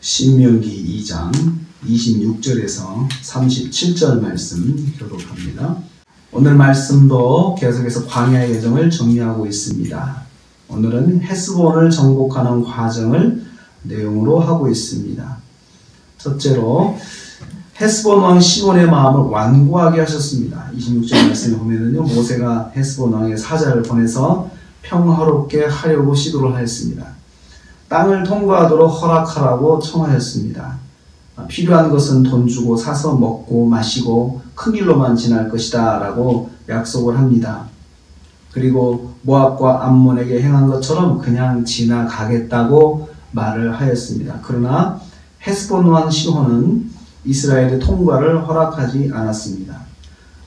신명기 2장 26절에서 37절 말씀 교독합니다. 오늘 말씀도 계속해서 광야의 여정을 정리하고 있습니다. 오늘은 헤스본을 정복하는 과정을 내용으로 하고 있습니다. 첫째로 헤스본 왕 시온의 마음을 완고하게 하셨습니다. 26절 말씀에 보면은요, 모세가 헤스본 왕의 사자를 보내서 평화롭게 하려고 시도를 하였습니다. 땅을 통과하도록 허락하라고 청하였습니다. 필요한 것은 돈 주고 사서 먹고 마시고 큰 길로만 지날 것이다 라고 약속을 합니다. 그리고 모압과 암몬에게 행한 것처럼 그냥 지나가겠다고 말을 하였습니다. 그러나 헤스본 왕 시온은 이스라엘의 통과를 허락하지 않았습니다.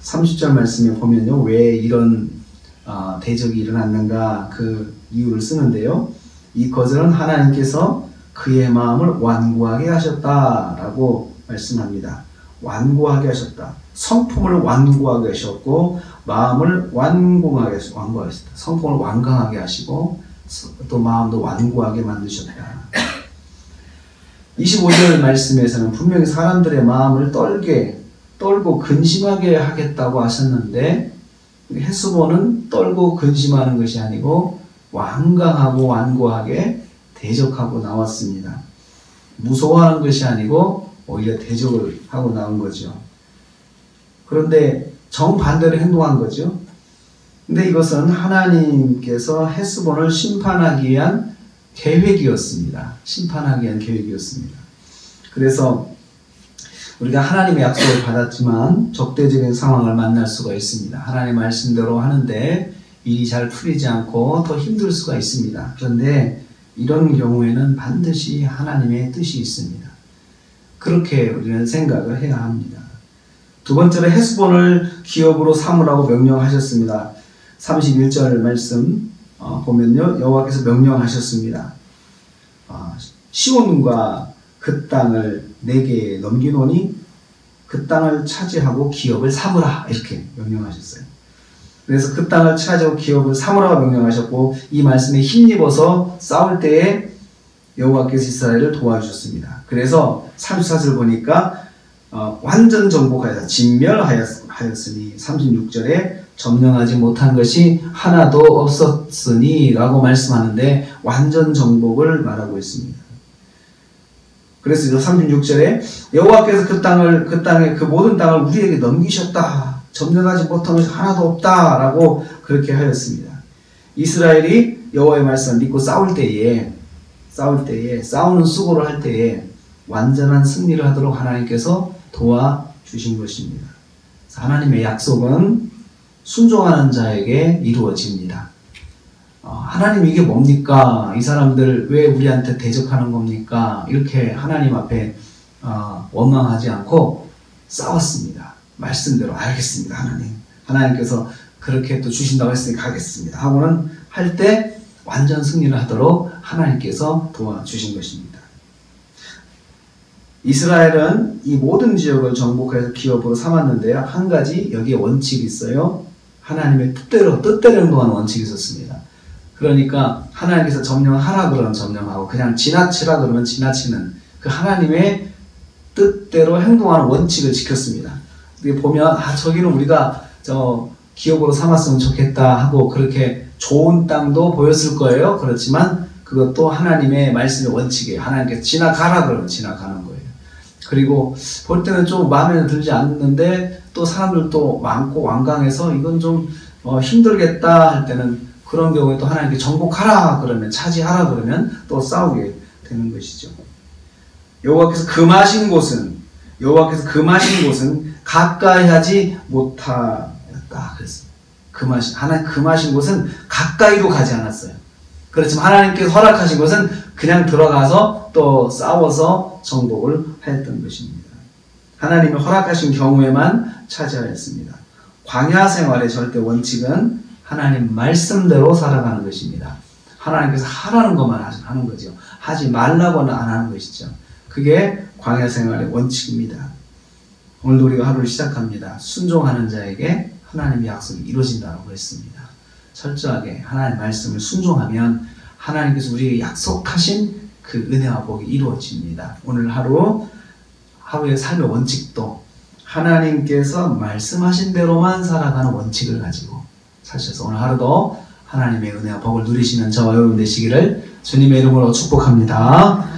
30절 말씀에 보면요, 왜 이런 대적이 일어났는가 그 이유를 쓰는데요, 이 거절은 하나님께서 그의 마음을 완고하게 하셨다라고 말씀합니다. 완고하게 하셨다. 성품을 완고하게 하셨고 마음을 완고하게 하셨다. 성품을 완강하게 하시고 또 마음도 완고하게 만드셨다. 25절 말씀에서는 분명히 사람들의 마음을 떨고 근심하게 하겠다고 하셨는데, 헤스본은 떨고 근심하는 것이 아니고 완강하고 완고하게 대적하고 나왔습니다. 무서워하는 것이 아니고 오히려 대적을 하고 나온 거죠. 그런데 정반대로 행동한 거죠. 근데 이것은 하나님께서 헤스본을 심판하기 위한 계획이었습니다. 심판하기 위한 계획이었습니다. 그래서 우리가 하나님의 약속을 받았지만 적대적인 상황을 만날 수가 있습니다. 하나님 말씀대로 하는데 일이 잘 풀리지 않고 더 힘들 수가 있습니다. 그런데 이런 경우에는 반드시 하나님의 뜻이 있습니다. 그렇게 우리는 생각을 해야 합니다. 두 번째로 헤스본을 기업으로 삼으라고 명령하셨습니다. 31절 말씀 보면요, 여호와께서 명령하셨습니다. 시온과 그 땅을 내게 넘기노니 그 땅을 차지하고 기업을 삼으라, 이렇게 명령하셨어요. 그래서 그 땅을 차지하고 기업을 삼으라고 명령하셨고, 이 말씀에 힘입어서 싸울 때에 여호와께서 이스라엘을 도와주셨습니다. 그래서 34절 보니까 완전 정복하여서 진멸하였으니, 36절에 점령하지 못한 것이 하나도 없었으니 라고 말씀하는데 완전 정복을 말하고 있습니다. 그래서 36절에 여호와께서 그 땅의 그 모든 땅을 우리에게 넘기셨다. 점령하지 못한 것이 하나도 없다 라고 그렇게 하였습니다. 이스라엘이 여호와의 말씀을 믿고 싸울 때에 싸우는 수고를 할 때에 완전한 승리를 하도록 하나님께서 도와주신 것입니다. 하나님의 약속은 순종하는 자에게 이루어집니다. 하나님 이게 뭡니까? 이 사람들 왜 우리한테 대적하는 겁니까? 이렇게 하나님 앞에 원망하지 않고 싸웠습니다. 말씀대로 알겠습니다. 하나님께서 그렇게 또 주신다고 했으니 가겠습니다 하고는 할 때 완전 승리를 하도록 하나님께서 도와주신 것입니다. 이스라엘은 이 모든 지역을 정복해서 기업으로 삼았는데요, 한 가지 여기에 원칙이 있어요. 하나님의 뜻대로 행동하는 원칙이 있었습니다. 그러니까 하나님께서 점령하라 그러면 점령하고 그냥 지나치라 그러면 지나치는 그 하나님의 뜻대로 행동하는 원칙을 지켰습니다. 보면 저기는 우리가 기업으로 삼았으면 좋겠다 하고 그렇게 좋은 땅도 보였을 거예요. 그렇지만 그것도 하나님의 말씀의 원칙이에요. 하나님께서 지나가라 그러면 지나가는 거예요. 그리고 볼 때는 좀 마음에 들지 않는데 또 사람들도 많고 완강해서 이건 좀 힘들겠다 할 때는 그런 경우에 또 하나님께 정복하라 그러면, 차지하라 그러면 또 싸우게 되는 것이죠. 여호와께서 금하신 곳은 가까이 하지 못하였다 그랬습니다. 하나님 금하신 곳은 가까이로 가지 않았어요. 그렇지만 하나님께서 허락하신 것은 그냥 들어가서 또 싸워서 정복을 하였던 것입니다. 하나님이 허락하신 경우에만 차지하였습니다. 광야 생활의 절대 원칙은 하나님 말씀대로 살아가는 것입니다. 하나님께서 하라는 것만 하는 거죠. 하지 말라고는 안 하는 것이죠. 그게 광야 생활의 원칙입니다. 오늘도 우리가 하루를 시작합니다. 순종하는 자에게 하나님의 약속이 이루어진다고 했습니다. 철저하게 하나님의 말씀을 순종하면 하나님께서 우리에게 약속하신 그 은혜와 복이 이루어집니다. 오늘 하루의 삶의 원칙도 하나님께서 말씀하신 대로만 살아가는 원칙을 가지고 사셔서 오늘 하루도 하나님의 은혜와 복을 누리시는 저와 여러분 되시기를 주님의 이름으로 축복합니다.